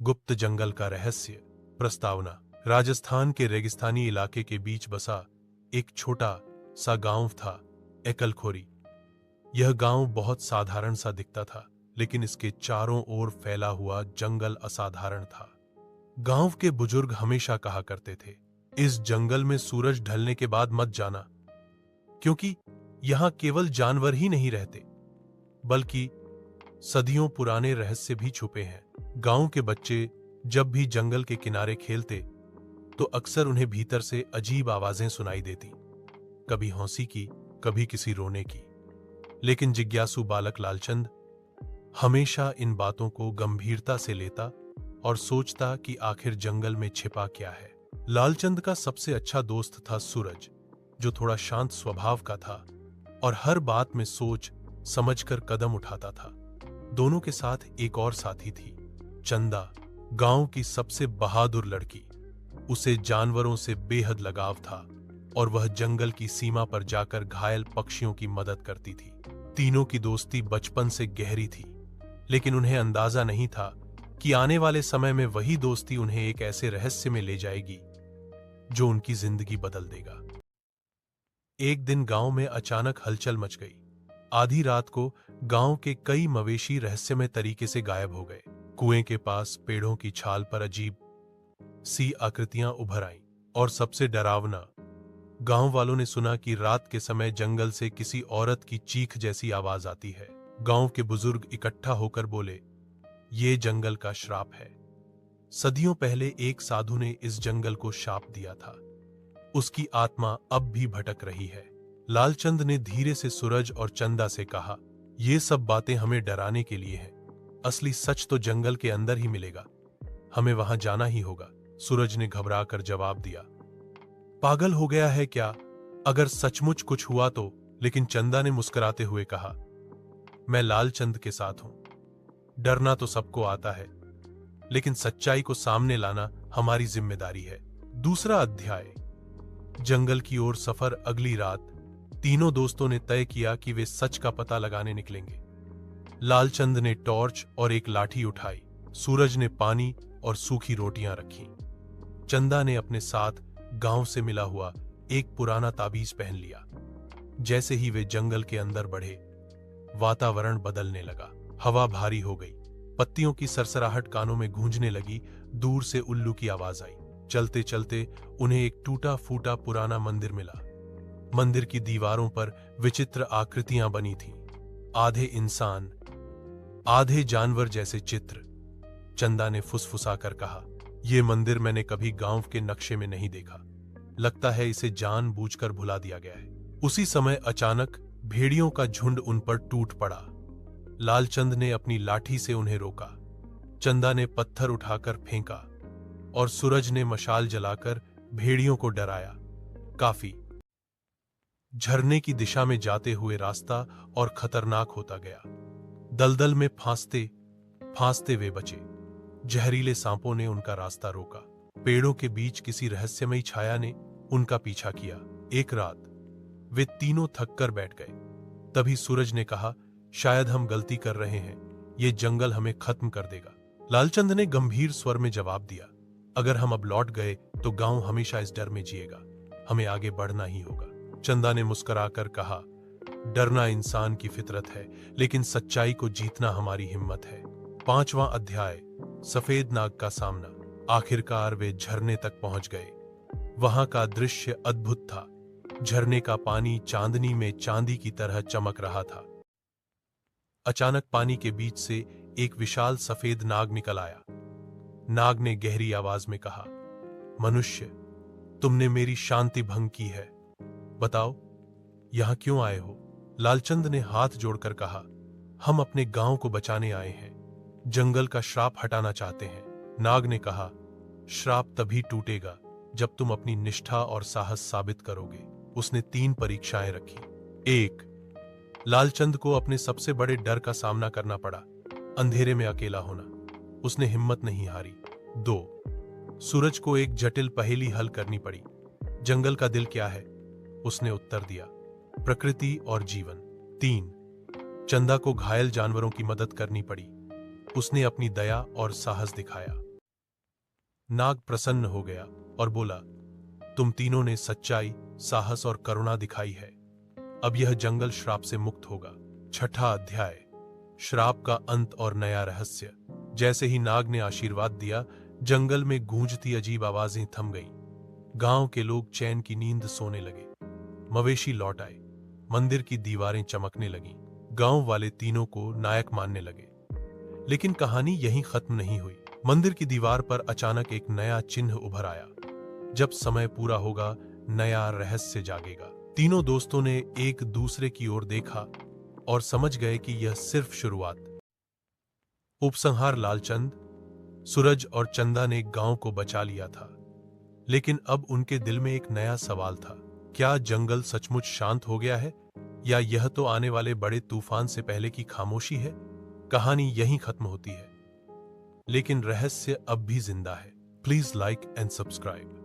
गुप्त जंगल का रहस्य। प्रस्तावना। राजस्थान के रेगिस्तानी इलाके के बीच बसा एक छोटा सा गांव था, एकलखोरी। यह गांव बहुत साधारण सा दिखता था, लेकिन इसके चारों ओर फैला हुआ जंगल असाधारण था। गांव के बुजुर्ग हमेशा कहा करते थे, इस जंगल में सूरज ढलने के बाद मत जाना, क्योंकि यहां केवल जानवर ही नहीं रहते, बल्कि सदियों पुराने रहस्य भी छुपे हैं। गांव के बच्चे जब भी जंगल के किनारे खेलते, तो अक्सर उन्हें भीतर से अजीब आवाजें सुनाई देती, कभी हंसी की, कभी किसी रोने की। लेकिन जिज्ञासु बालक लालचंद हमेशा इन बातों को गंभीरता से लेता और सोचता कि आखिर जंगल में छिपा क्या है। लालचंद का सबसे अच्छा दोस्त था सूरज, जो थोड़ा शांत स्वभाव का था और हर बात में सोच समझकर कदम उठाता था। दोनों के साथ एक और साथी थी, चंदा, गांव की सबसे बहादुर लड़की। उसे जानवरों से बेहद लगाव था और वह जंगल की सीमा पर जाकर घायल पक्षियों की मदद करती थी। तीनों की दोस्ती बचपन से गहरी थी, लेकिन उन्हें अंदाजा नहीं था कि आने वाले समय में वही दोस्ती उन्हें एक ऐसे रहस्य में ले जाएगी जो उनकी जिंदगी बदल देगा। एक दिन गांव में अचानक हलचल मच गई। आधी रात को गांव के कई मवेशी रहस्यमय तरीके से गायब हो गए। कुएं के पास पेड़ों की छाल पर अजीब सी आकृतियां उभर आईं, और सबसे डरावना, गांव वालों ने सुना कि रात के समय जंगल से किसी औरत की चीख जैसी आवाज आती है। गांव के बुजुर्ग इकट्ठा होकर बोले, ये जंगल का श्राप है। सदियों पहले एक साधु ने इस जंगल को शाप दिया था। उसकी आत्मा अब भी भटक रही है। लालचंद ने धीरे से सूरज और चंदा से कहा, ये सब बातें हमें डराने के लिए हैं। असली सच तो जंगल के अंदर ही मिलेगा, हमें वहां जाना ही होगा। सूरज ने घबराकर जवाब दिया, पागल हो गया है क्या? अगर सचमुच कुछ हुआ तो? लेकिन चंदा ने मुस्कुराते हुए कहा, मैं लालचंद के साथ हूं। डरना तो सबको आता है, लेकिन सच्चाई को सामने लाना हमारी जिम्मेदारी है। दूसरा अध्याय। जंगल की ओर सफर। अगली रात तीनों दोस्तों ने तय किया कि वे सच का पता लगाने निकलेंगे। लालचंद ने टॉर्च और एक लाठी उठाई, सूरज ने पानी और सूखी रोटियां रखी। चंदा ने अपने साथ गांव से मिला हुआ एक पुराना ताबीज पहन लिया। जैसे ही वे जंगल के अंदर बढ़े, वातावरण बदलने लगा। हवा भारी हो गई, पत्तियों की सरसराहट कानों में गूंजने लगी। दूर से उल्लू की आवाज आई। चलते चलते उन्हें एक टूटा फूटा पुराना मंदिर मिला। मंदिर की दीवारों पर विचित्र आकृतियां बनी थीं, आधे इंसान, आधे जानवर जैसे चित्र। चंदा ने फुसफुसाकर कहा, यह मंदिर मैंने कभी गांव के नक्शे में नहीं देखा। लगता है इसे जानबूझकर भुला दिया गया है। उसी समय अचानक भेड़ियों का झुंड उन पर टूट पड़ा। लालचंद ने अपनी लाठी से उन्हें रोका, चंदा ने पत्थर उठाकर फेंका और सूरज ने मशाल जलाकर भेड़ियों को डराया। काफी झरने की दिशा में जाते हुए रास्ता और खतरनाक होता गया। दलदल में फांसते फांसते वे बचे। जहरीले सांपों ने उनका रास्ता रोका। पेड़ों के बीच किसी रहस्यमयी छाया ने उनका पीछा किया। एक रात वे तीनों थककर बैठ गए। तभी सूरज ने कहा, शायद हम गलती कर रहे हैं, ये जंगल हमें खत्म कर देगा। लालचंद ने गंभीर स्वर में जवाब दिया, अगर हम अब लौट गए तो गांव हमेशा इस डर में जिएगा। हमें आगे बढ़ना ही होगा। चंदा ने मुस्कुराकर कहा, डरना इंसान की फितरत है, लेकिन सच्चाई को जीतना हमारी हिम्मत है। पांचवां अध्याय। सफेद नाग का सामना। आखिरकार वे झरने तक पहुंच गए। वहां का दृश्य अद्भुत था। झरने का पानी चांदनी में चांदी की तरह चमक रहा था। अचानक पानी के बीच से एक विशाल सफेद नाग निकल आया। नाग ने गहरी आवाज में कहा, मनुष्य, तुमने मेरी शांति भंग की है। बताओ, यहां क्यों आए हो? लालचंद ने हाथ जोड़कर कहा, हम अपने गांव को बचाने आए हैं, जंगल का श्राप हटाना चाहते हैं। नाग ने कहा, श्राप तभी टूटेगा जब तुम अपनी निष्ठा और साहस साबित करोगे। उसने 3 परीक्षाएं रखी। 1. लालचंद को अपने सबसे बड़े डर का सामना करना पड़ा, अंधेरे में अकेला होना। उसने हिम्मत नहीं हारी। 2. सूरज को एक जटिल पहेली हल करनी पड़ी, जंगल का दिल क्या है? उसने उत्तर दिया, प्रकृति और जीवन। 3. चंदा को घायल जानवरों की मदद करनी पड़ी, उसने अपनी दया और साहस दिखाया। नाग प्रसन्न हो गया और बोला, तुम तीनों ने सच्चाई, साहस और करुणा दिखाई है। अब यह जंगल श्राप से मुक्त होगा। छठा अध्याय, श्राप का अंत और नया रहस्य। जैसे ही नाग ने आशीर्वाद दिया, जंगल में गूंजती अजीब आवाजें थम गईं। गांव के लोग चैन की नींद सोने लगे। मवेशी लौट आए। मंदिर की दीवारें चमकने लगीं। गांव वाले तीनों को नायक मानने लगे। लेकिन कहानी यहीं खत्म नहीं हुई। मंदिर की दीवार पर अचानक एक नया चिन्ह उभर आया। जब समय पूरा होगा, नया रहस्य जागेगा। तीनों दोस्तों ने एक दूसरे की ओर देखा और समझ गए कि यह सिर्फ शुरुआत। उपसंहार। लालचंद, सूरज और चंदा ने गांव को बचा लिया था, लेकिन अब उनके दिल में एक नया सवाल था। क्या जंगल सचमुच शांत हो गया है, या यह तो आने वाले बड़े तूफान से पहले की खामोशी है? कहानी यहीं खत्म होती है, लेकिन रहस्य अब भी जिंदा है। Please like and subscribe.